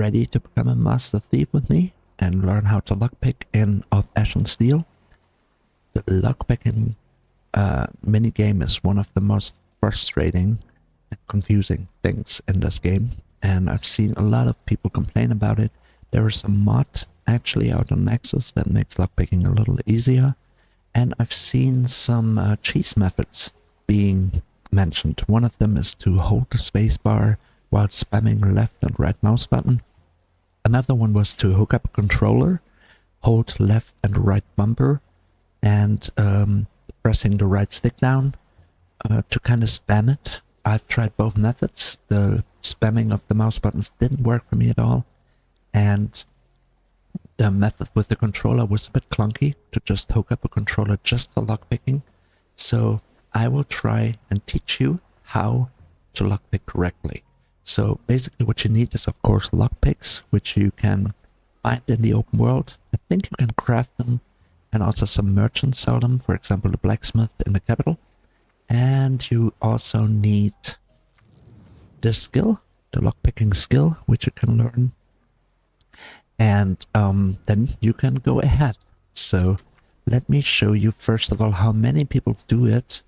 ready to become a master thief with me and learn how to lockpick in Of Ashen Steel? The lockpicking minigame is one of the most frustrating and confusing things in this game, and I've seen a lot of people complain about it. There is a mod actually out on Nexus that makes lockpicking a little easier, and I've seen some cheese methods being mentioned. One of them is to hold the spacebar while spamming left and right mouse button. Another one was to hook up a controller, hold left and right bumper, and pressing the right stick down to kind of spam it. I've tried both methods. The spamming of the mouse buttons didn't work for me at all, and the method with the controller was a bit clunky to just hook up a controller just for lockpicking. So I will try and teach you how to lockpick correctly. So basically what you need is of course lockpicks, which you can find in the open world. I think you can craft them, and also some merchants sell them, for example the blacksmith in the capital. And you also need this skill, the lockpicking skill, which you can learn. And then you can go ahead. So let me show you first of all how many people do it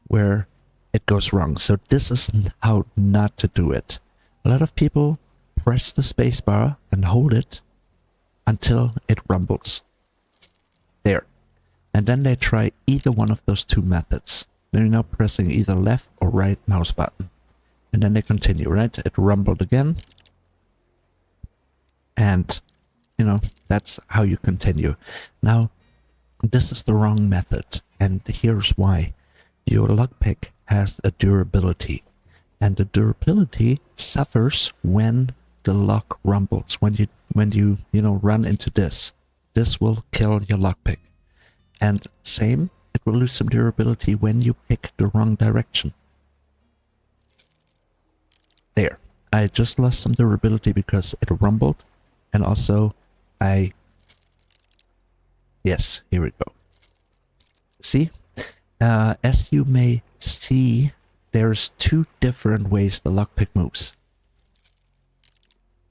where it goes wrong. So this is how not to do it. A lot of people press the spacebar and hold it until it rumbles. There. And then they try either one of those two methods. They're now pressing either left or right mouse button. And then they continue, right? It rumbled again. And, you know, that's how you continue. Now, this is the wrong method. And here's why. Your lockpick has a durability. And the durability suffers when the lock rumbles. When you run into this. This will kill your lockpick. And same, it will lose some durability when you pick the wrong direction. There. I just lost some durability because it rumbled. And also, yes, here we go. See? As you may see, there's two different ways the lockpick moves.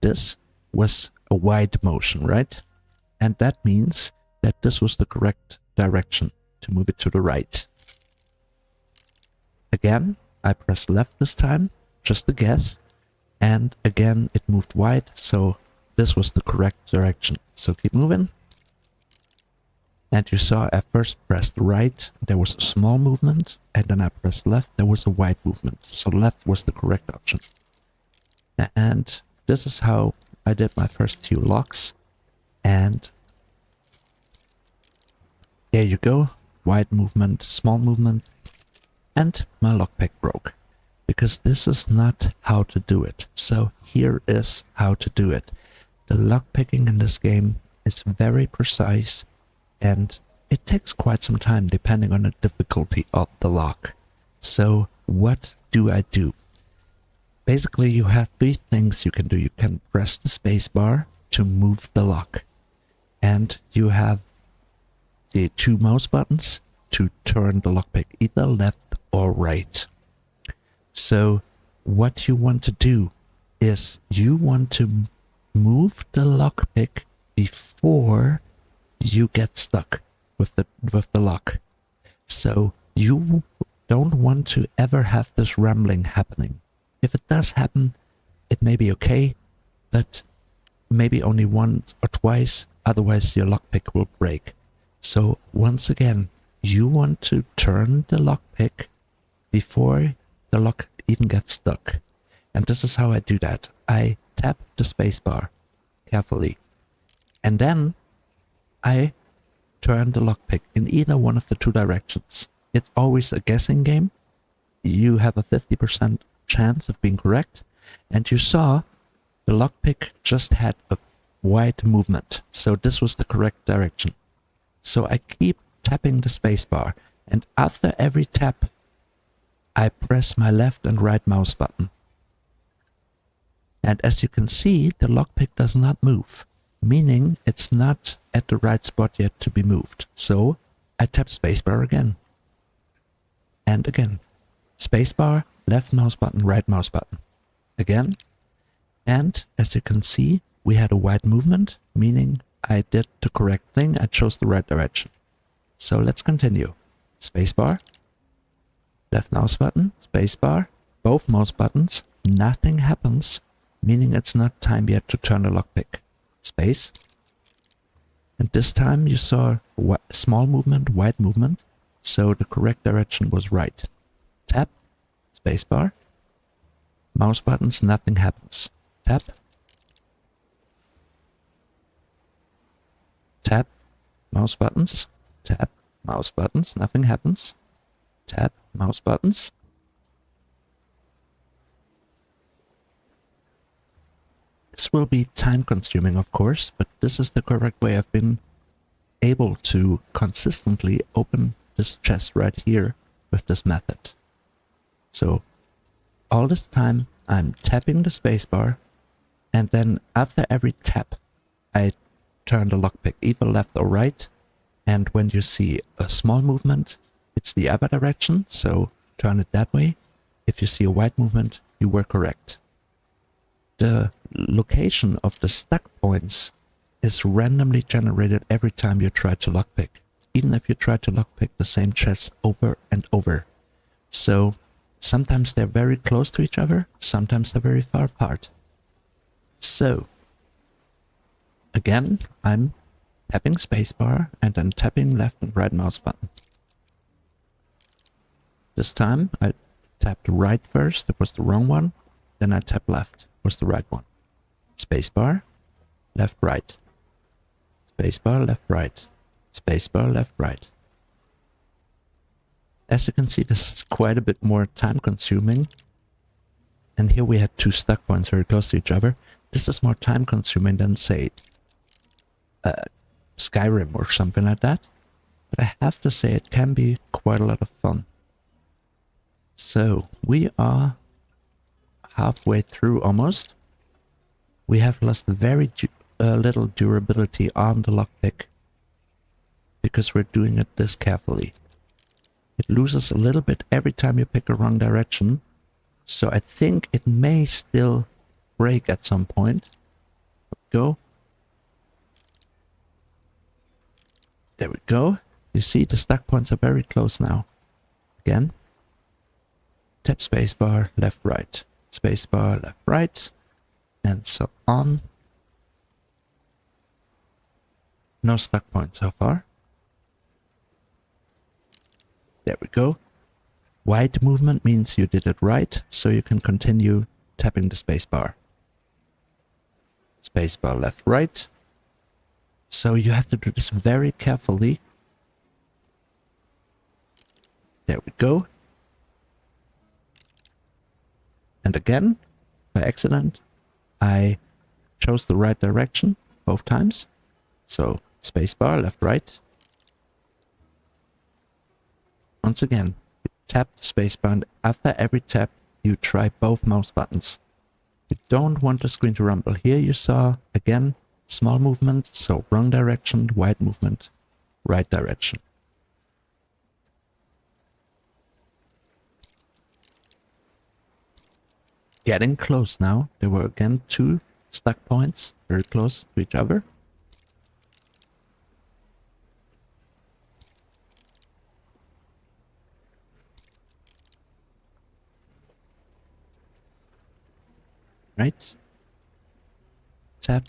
This was a wide motion, right? And that means that this was the correct direction to move it to the right. Again, I pressed left this time, just a guess. And again, it moved wide, so this was the correct direction. So keep moving. And you saw I first pressed right, there was a small movement, and then I pressed left, there was a wide movement. So left was the correct option. And this is how I did my first few locks. And there you go. Wide movement, small movement, and my lockpick broke. Because this is not how to do it. So here is how to do it. The lockpicking in this game is very precise, and it takes quite some time depending on the difficulty of the lock. So what do I do? Basically you have three things you can do. You can press the spacebar to move the lock. And you have the two mouse buttons to turn the lockpick either left or right. So what you want to do is you want to move the lockpick before you get stuck with the lock. So you don't want to ever have this rambling happening. If it does happen, it may be okay, but maybe only once or twice, otherwise your lockpick will break. So once again, you want to turn the lockpick before the lock even gets stuck. And this is how I do that. I tap the spacebar carefully, and then I turn the lockpick in either one of the two directions. It's always a guessing game. You have a 50% chance of being correct, and you saw the lockpick just had a wide movement, so this was the correct direction. So I keep tapping the spacebar, and after every tap I press my left and right mouse button. And as you can see, the lockpick does not move, meaning it's not at the right spot yet to be moved. So I tap spacebar again. And again. Spacebar, left mouse button, right mouse button. Again. And as you can see, we had a wide movement, meaning I did the correct thing, I chose the right direction. So let's continue. Spacebar, left mouse button, spacebar, both mouse buttons, nothing happens, meaning it's not time yet to turn the lockpick. Space. And this time you saw small movement, wide movement, so the correct direction was right. Tap, spacebar, mouse buttons, nothing happens. Tap, tap, mouse buttons, tap, mouse buttons, nothing happens. Tap, mouse buttons. This will be time consuming, of course, but this is the correct way I've been able to consistently open this chest right here with this method. So all this time I'm tapping the spacebar, and then after every tap I turn the lockpick either left or right, and when you see a small movement it's the other direction, so turn it that way. If you see a wide movement, you were correct. The location of the stuck points is randomly generated every time you try to lockpick, even if you try to lockpick the same chest over and over. So sometimes they're very close to each other, sometimes they're very far apart. So again, I'm tapping spacebar and then tapping left and right mouse button. This time I tapped right first, that was the wrong one. Then I tapped left, was the right one. Spacebar, left, right. Spacebar, left, right. Spacebar, left, right. As you can see, this is quite a bit more time consuming. And here we had two stuck points very close to each other. This is more time consuming than, say, Skyrim or something like that. But I have to say it can be quite a lot of fun. So we are halfway through almost. We have lost very little durability on the lockpick because we're doing it this carefully. It loses a little bit every time you pick a wrong direction, so I think it may still break at some point. Go. There we go. You see the stuck points are very close now. Again. Tap spacebar, left, right. Spacebar, left, right. And so on. No stuck points so far. There we go. Wide movement means you did it right, so you can continue tapping the spacebar. Spacebar, left, right. So you have to do this very carefully. There we go. And again, by accident, I chose the right direction both times. So spacebar, left, right. Once again, you tap the spacebar, and after every tap, you try both mouse buttons. You don't want the screen to rumble. Here you saw, again, small movement, so wrong direction, wide movement, right direction. Getting close now. There were again two stuck points, very close to each other. Right. Tap.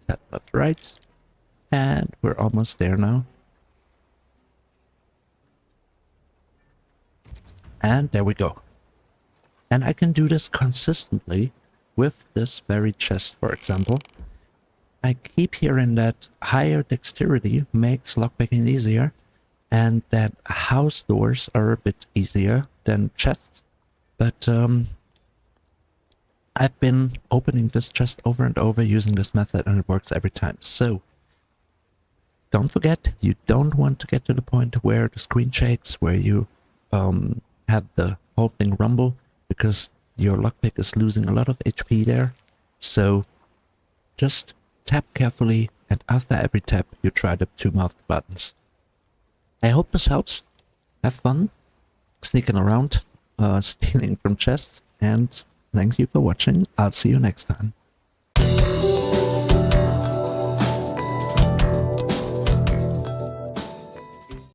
Tap left, right. And we're almost there now. And there we go. And I can do this consistently with this very chest, for example. I keep hearing that higher dexterity makes lockpicking easier, and that house doors are a bit easier than chests. But I've been opening this chest over and over using this method, and it works every time. So don't forget, you don't want to get to the point where the screen shakes, where you have the whole thing rumble, because your lockpick is losing a lot of HP there. So just tap carefully, and after every tap you try the two mouse buttons. I hope this helps. Have fun sneaking around. stealing from chests. And thank you for watching. I'll see you next time.